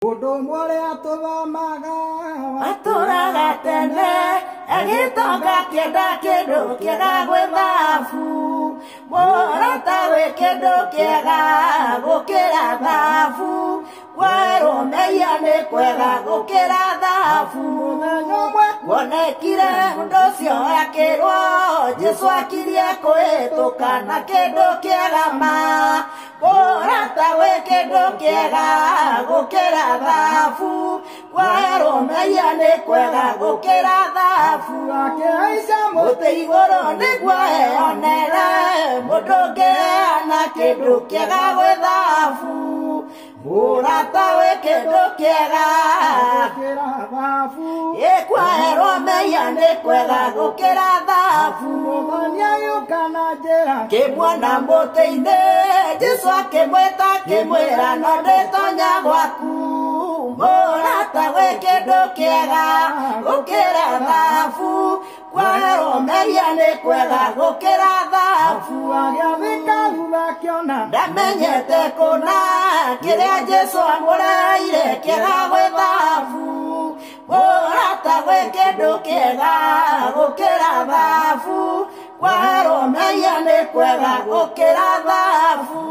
Mundu mwore atuthomaga atũraga tene agĩtonga kĩenda kĩndũ kĩega gwĩthabu mũrata wĩ kĩndũ kĩega gũkĩra thabu kwerũmeia nĩ kwega gũkĩra thabu mũthenya ũmwe wonekire ũndũ ũcio akĩrwo Jesũ akirie kũhĩtũka na kĩndũ kĩega ma mũrata wĩ kĩndũ kĩega gũkĩra thabu kwerũmeia nĩ kwega gũkĩra thabu akĩhaica mũtĩ igũrũ nĩguo eyonere mũndũ ũngĩheana kĩndũ kĩega gwĩ thabu mũrata wĩ kĩndũ kĩega gũkĩra thabu ĩkwerwo meia nĩ kwega gũkĩra thabu mũthenya yũka na njĩra kĩmuona mũtĩ-inĩ Jesũ akĩmwĩta akĩmwĩra no ndĩtonya gwaku mũrata wĩ kĩndũ kĩega gũkĩra thabu kwerwo meia nĩ kwega gũkĩra thabu agĩathĩka thutha akĩona ndamenyete kũna kĩrĩa Jesũ amũreheire kĩega gwĩ thabu mũrata wĩ kĩndũ kĩega gũkĩra thabu kwerwo meia nĩ kwega gũkĩra thabu